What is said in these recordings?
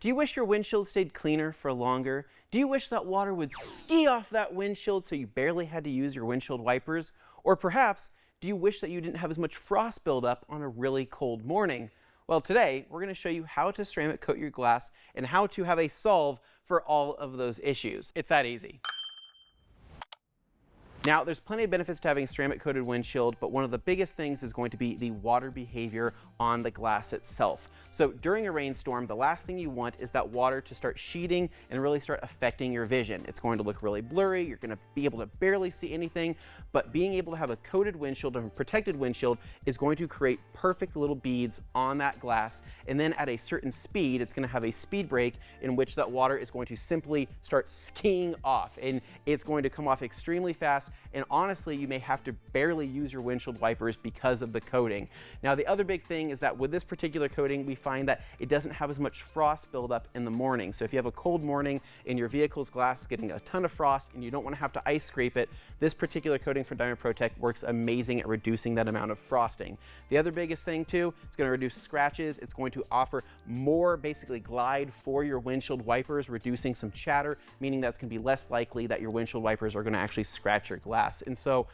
Do you wish your windshield stayed cleaner for longer? Do you wish that water would ski off that windshield so you barely had to use your windshield wipers? Or perhaps, do you wish that you didn't have as much frost buildup on a really cold morning? Well, today we're going to show you how to ceramic coat your glass and how to have a solve for all of those issues. It's that easy. Now, there's plenty of benefits to having ceramic coated windshield, but one of the biggest things is going to be the water behavior on the glass itself. So during a rainstorm, the last thing you want is that water to start sheeting and really start affecting your vision. It's going to look really blurry, you're going to be able to barely see anything, but being able to have a coated windshield and protected windshield is going to create perfect little beads on that glass, and then at a certain speed, it's going to have a speed break in which that water is going to simply start skiing off, and it's going to come off extremely fast. And honestly, you may have to barely use your windshield wipers because of the coating. Now, the other big thing is that with this particular coating, we find that it doesn't have as much frost buildup in the morning. So if you have a cold morning and your vehicle's glass is getting a ton of frost and you don't want to have to ice scrape it, this particular coating from Diamond Protect works amazing at reducing that amount of frosting. The other biggest thing too, it's going to reduce scratches. It's going to offer more basically glide for your windshield wipers, reducing some chatter, meaning that's going to be less likely that your windshield wipers are going to actually scratch your glass. And so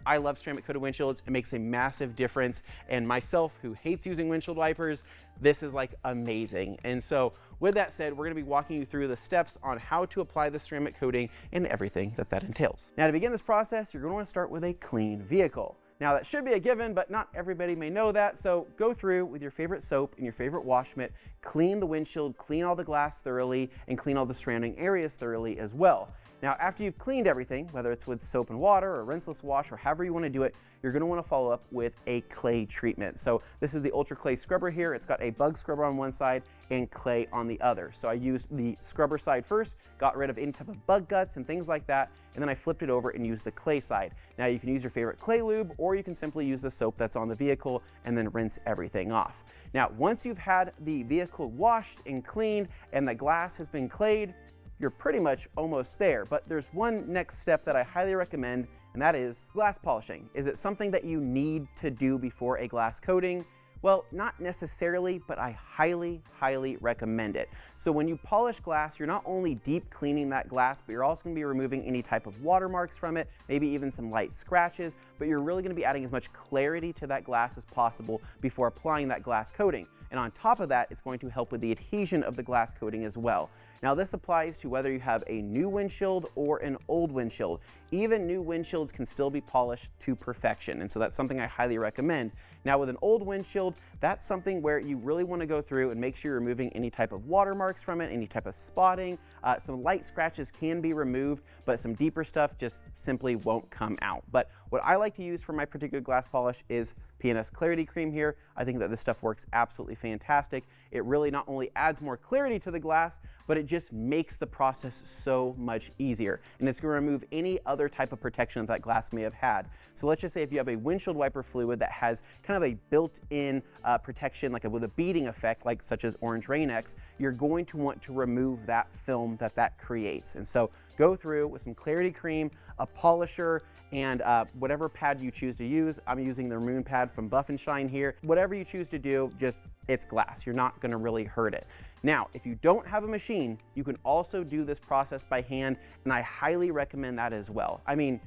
I love ceramic coated windshields. It makes a massive difference. And myself, who hates using windshield wipers, this is like amazing. And so with that said, we're going to be walking you through the steps on how to apply the ceramic coating and everything that entails. Now, to begin this process, you're going to want to start with a clean vehicle. Now, that should be a given, but not everybody may know that. So go through with your favorite soap and your favorite wash mitt, clean the windshield, clean all the glass thoroughly, and clean all the surrounding areas thoroughly as well. Now, after you've cleaned everything, whether it's with soap and water or rinseless wash or however you want to do it, you're going to want to follow up with a clay treatment. So this is the Ultra Clay Scrubber here. It's got a bug scrubber on one side and clay on the other. So I used the scrubber side first, got rid of any type of bug guts and things like that, and then I flipped it over and used the clay side. Now you can use your favorite clay lube, or you can simply use the soap that's on the vehicle and then rinse everything off. Now, once you've had the vehicle washed and cleaned and the glass has been clayed, you're pretty much almost there. But there's one next step that I highly recommend, and that is glass polishing. Is it something that you need to do before a glass coating? Well, not necessarily, but I highly, highly recommend it. So when you polish glass, you're not only deep cleaning that glass, but you're also going to be removing any type of watermarks from it, maybe even some light scratches, but you're really going to be adding as much clarity to that glass as possible before applying that glass coating. And on top of that, it's going to help with the adhesion of the glass coating as well. Now, this applies to whether you have a new windshield or an old windshield. Even new windshields can still be polished to perfection, and so that's something I highly recommend. Now, with an old windshield, that's something where you really want to go through and make sure you're removing any type of watermarks from it, any type of spotting. Some light scratches can be removed, but some deeper stuff just simply won't come out. But what I like to use for my particular glass polish is P&S Clarity Cream here. I think that this stuff works absolutely fantastic. It really not only adds more clarity to the glass, but it just makes the process so much easier. And it's going to remove any other type of protection that glass may have had. So let's just say if you have a windshield wiper fluid that has kind of a built-in protection, like with a beading effect, like such as Orange Rain X, you're going to want to remove that film that creates. And so go through with some Clarity Cream, a polisher, and whatever pad you choose to use. I'm using the Moon pad from Buff and Shine here. Whatever you choose to do, just it's glass. You're not going to really hurt it. Now, if you don't have a machine, you can also do this process by hand, and I highly recommend that as well. I mean,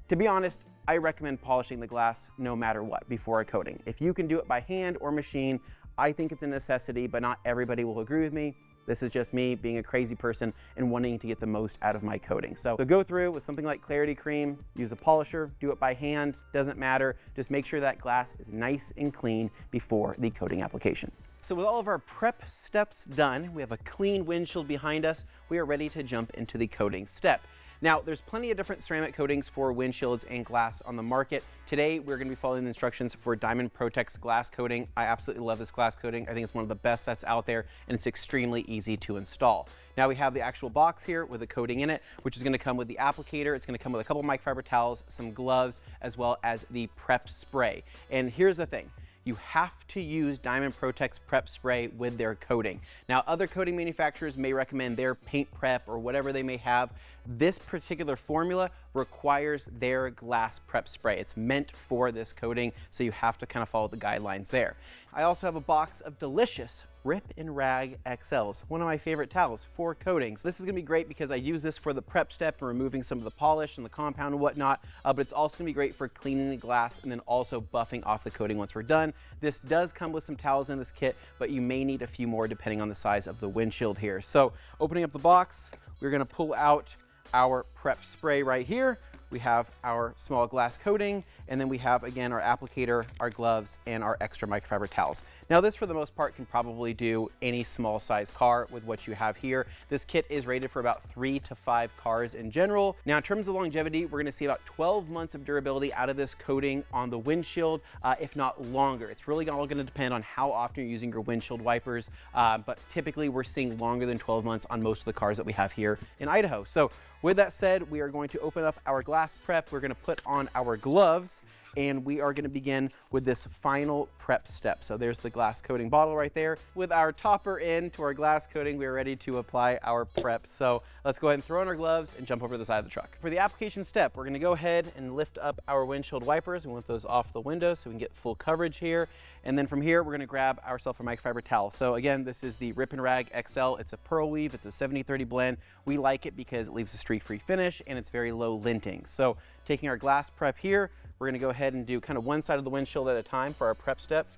to be honest, I recommend polishing the glass no matter what before a coating. If you can do it by hand or machine, I think it's a necessity, but not everybody will agree with me. This is just me being a crazy person and wanting to get the most out of my coating. So go through with something like Clarity Cream, use a polisher, do it by hand, doesn't matter. Just make sure that glass is nice and clean before the coating application. So with all of our prep steps done, we have a clean windshield behind us, we are ready to jump into the coating step. Now, there's plenty of different ceramic coatings for windshields and glass on the market. Today, we're going to be following the instructions for Diamond Protect's glass coating. I absolutely love this glass coating. I think it's one of the best that's out there, and it's extremely easy to install. Now we have the actual box here with the coating in it, which is going to come with the applicator. It's going to come with a couple microfiber towels, some gloves, as well as the prep spray. And here's the thing. You have to use Diamond Protect's prep spray with their coating. Now, other coating manufacturers may recommend their paint prep or whatever they may have. This particular formula requires their glass prep spray. It's meant for this coating, so you have to kind of follow the guidelines there. I also have a box of delicious Rip and Rag XLs, one of my favorite towels, 4 coatings. This is gonna be great because I use this for the prep step and removing some of the polish and the compound and whatnot, but it's also gonna be great for cleaning the glass and then also buffing off the coating once we're done. This does come with some towels in this kit, but you may need a few more depending on the size of the windshield here. So opening up the box, we're gonna pull out our prep spray right here. We have our small glass coating, and then we have, again, our applicator, our gloves, and our extra microfiber towels. Now this, for the most part, can probably do any small size car with what you have here. This kit is rated for about 3 to 5 cars in general. Now, in terms of longevity, we're gonna see about 12 months of durability out of this coating on the windshield, if not longer. It's really all gonna depend on how often you're using your windshield wipers, but typically we're seeing longer than 12 months on most of the cars that we have here in Idaho. So with that said, we are going to open up our glass prep. We're gonna put on our gloves, and we are gonna begin with this final prep step. So there's the glass coating bottle right there. With our topper in to our glass coating, we are ready to apply our prep. So let's go ahead and throw on our gloves and jump over to the side of the truck. For the application step, we're gonna go ahead and lift up our windshield wipers. We want those off the window so we can get full coverage here. And then from here, we're gonna grab ourselves a microfiber towel. So again, this is the Rip and Rag XL. It's a pearl weave, it's a 70-30 blend. We like it because it leaves a streak-free finish and it's very low linting. So taking our glass prep here, we're gonna go ahead and do kind of one side of the windshield at a time for our prep step.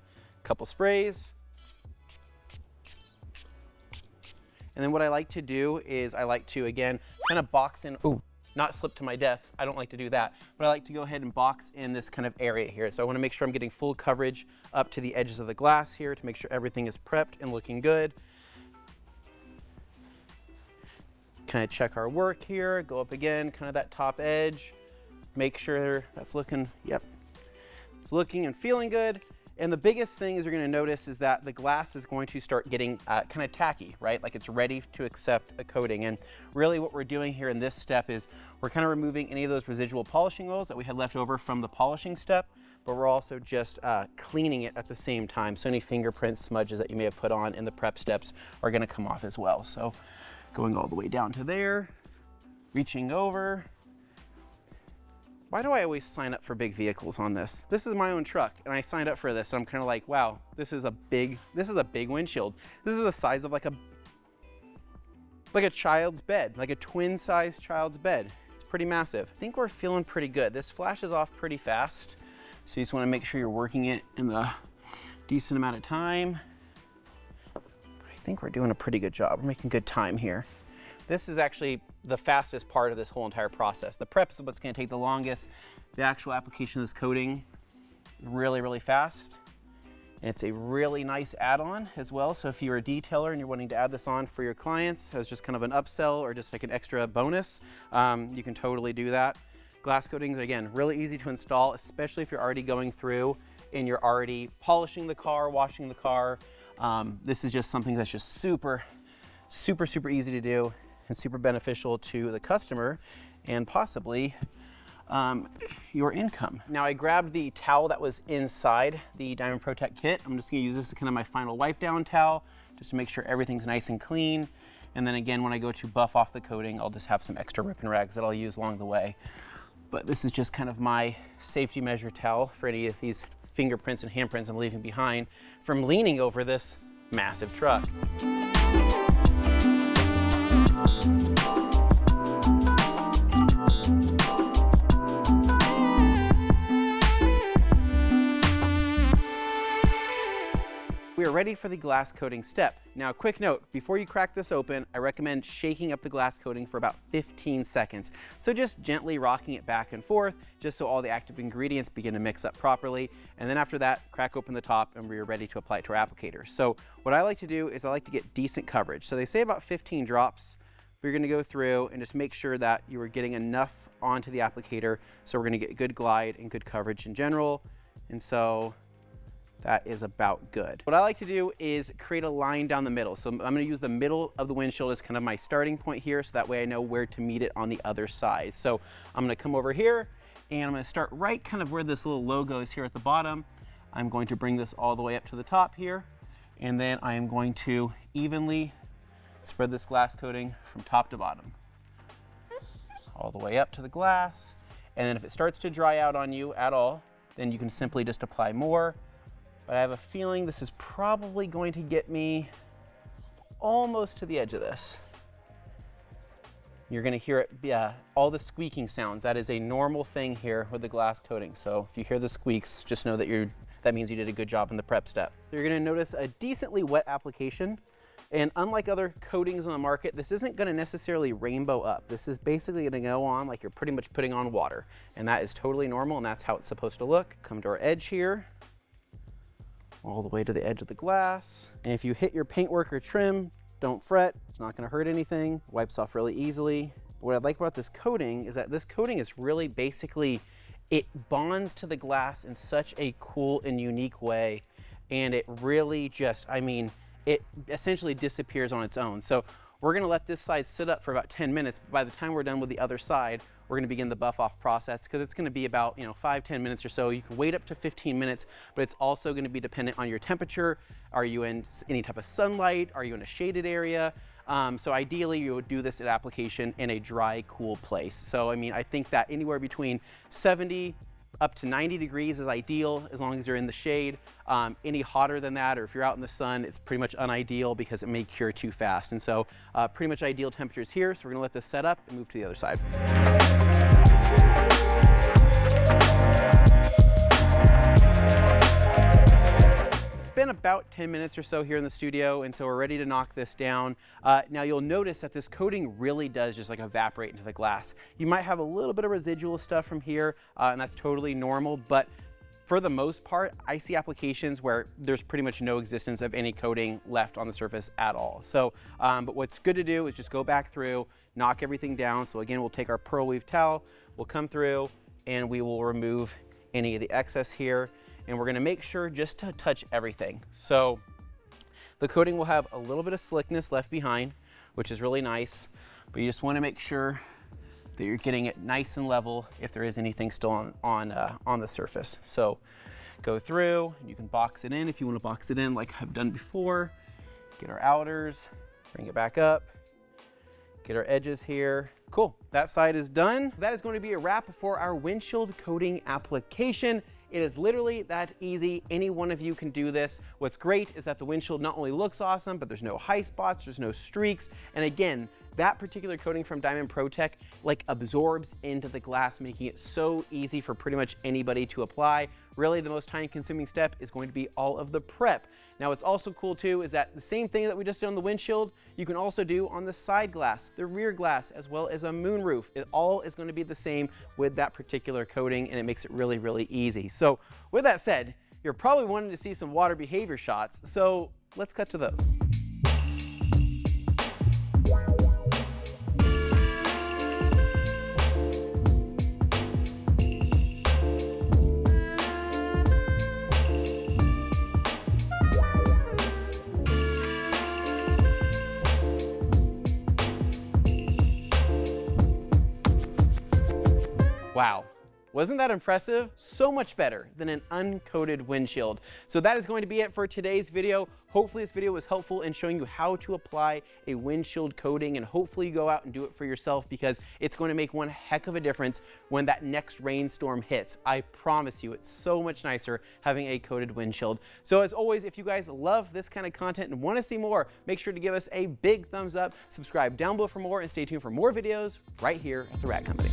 A couple sprays. And then what I like to do is I like to, again, kind of box in, ooh, not slip to my death. I don't like to do that, but I like to go ahead and box in this kind of area here. So I wanna make sure I'm getting full coverage up to the edges of the glass here to make sure everything is prepped and looking good. Kind of check our work here, go up again, kind of that top edge. Make sure that's looking, yep, it's looking and feeling good. And the biggest thing is you're gonna notice is that the glass is going to start getting kind of tacky, right? Like it's ready to accept a coating. And really what we're doing here in this step is we're kind of removing any of those residual polishing oils that we had left over from the polishing step, but we're also just cleaning it at the same time. So any fingerprints, smudges that you may have put on in the prep steps are gonna come off as well. So going all the way down to there, reaching over. Why do I always sign up for big vehicles on this? This is my own truck, and I signed up for this, and I'm kind of like, wow, this is a big windshield. This is the size of like a child's bed, like a twin-sized child's bed. It's pretty massive. I think we're feeling pretty good. This flashes off pretty fast, so you just want to make sure you're working it in the decent amount of time. I think we're doing a pretty good job. We're making good time here. This is actually the fastest part of this whole entire process. The prep is what's gonna take the longest. The actual application of this coating, really, really fast. And it's a really nice add-on as well. So if you're a detailer and you're wanting to add this on for your clients as just kind of an upsell or just like an extra bonus, you can totally do that. Glass coatings, again, really easy to install, especially if you're already going through and you're already polishing the car, washing the car. This is just something that's just super, super, super easy to do and super beneficial to the customer and possibly your income. Now I grabbed the towel that was inside the Diamond Protect kit. I'm just gonna use this as kind of my final wipe down towel just to make sure everything's nice and clean. And then again, when I go to buff off the coating, I'll just have some extra Rip and Rags that I'll use along the way. But this is just kind of my safety measure towel for any of these fingerprints and handprints I'm leaving behind from leaning over this massive truck. We are ready for the glass coating step. Now, quick note, before you crack this open, I recommend shaking up the glass coating for about 15 seconds. So just gently rocking it back and forth, just so all the active ingredients begin to mix up properly. And then after that, crack open the top and we're ready to apply it to our applicator. So what I like to do is I like to get decent coverage. So they say about 15 drops. We're gonna go through and just make sure that you are getting enough onto the applicator. So we're gonna get good glide and good coverage in general. And so that is about good. What I like to do is create a line down the middle. So I'm gonna use the middle of the windshield as kind of my starting point here, so that way I know where to meet it on the other side. So I'm gonna come over here and I'm gonna start right kind of where this little logo is here at the bottom. I'm going to bring this all the way up to the top here. And then I am going to evenly spread this glass coating from top to bottom. All the way up to the glass. And then if it starts to dry out on you at all, then you can simply just apply more. But I have a feeling this is probably going to get me almost to the edge of this. You're going to hear it, all the squeaking sounds. That is a normal thing here with the glass coating. So if you hear the squeaks, just know that that means you did a good job in the prep step. You're going to notice a decently wet application. And unlike other coatings on the market, this isn't going to necessarily rainbow up. This is basically going to go on like you're pretty much putting on water. And that is totally normal, and that's how it's supposed to look. Come to our edge here, all the way to the edge of the glass. And if you hit your paintwork or trim, don't fret. It's not going to hurt anything. Wipes off really easily. What I like about this coating is that this coating is really basically, it bonds to the glass in such a cool and unique way. And it really just, I mean, it essentially disappears on its own. So we're going to let this side sit up for about 10 minutes. By the time we're done with the other side, we're going to begin the buff off process, because it's going to be about 5-10 minutes or so. You can wait up to 15 minutes, but it's also going to be dependent on your temperature. Are you in any type of sunlight? Are you in a shaded area? So ideally you would do this at application in a dry, cool place. So I mean, I think that anywhere between 70 up to 90 degrees is ideal, as long as you're in the shade. Any hotter than that, or if you're out in the sun, it's pretty much unideal because it may cure too fast. And so pretty much ideal temperatures here. So we're gonna let this set up and move to the other side. Been about 10 minutes or so here in the studio, and so we're ready to knock this down. Now you'll notice that this coating really does just like evaporate into the glass. You might have a little bit of residual stuff from here, and that's totally normal, but for the most part, I see applications where there's pretty much no existence of any coating left on the surface at all. So, but what's good to do is just go back through, knock everything down. So again, we'll take our pearl weave towel, we'll come through, and we will remove any of the excess here. And we're gonna make sure just to touch everything. So the coating will have a little bit of slickness left behind, which is really nice, but you just wanna make sure that you're getting it nice and level if there is anything still on the surface. So go through, and you can box it in if you wanna box it in like I've done before. Get our outers, bring it back up, get our edges here. Cool, that side is done. That is going to be a wrap for our windshield coating application. It is literally that easy. Any one of you can do this. What's great is that the windshield not only looks awesome, but there's no high spots, there's no streaks. And again, that particular coating from Diamond ProTech like absorbs into the glass, making it so easy for pretty much anybody to apply. Really, the most time-consuming step is going to be all of the prep. Now, what's also cool too is that the same thing that we just did on the windshield, you can also do on the side glass, the rear glass, as well as a moonroof. It all is going to be the same with that particular coating, and it makes it really, really easy. So with that said, you're probably wanting to see some water behavior shots, so let's cut to those. Wow, wasn't that impressive? So much better than an uncoated windshield. So that is going to be it for today's video. Hopefully this video was helpful in showing you how to apply a windshield coating, and hopefully you go out and do it for yourself, because it's going to make one heck of a difference when that next rainstorm hits. I promise you, it's so much nicer having a coated windshield. So as always, if you guys love this kind of content and want to see more, make sure to give us a big thumbs up, subscribe down below for more, and stay tuned for more videos right here at The Rat Company.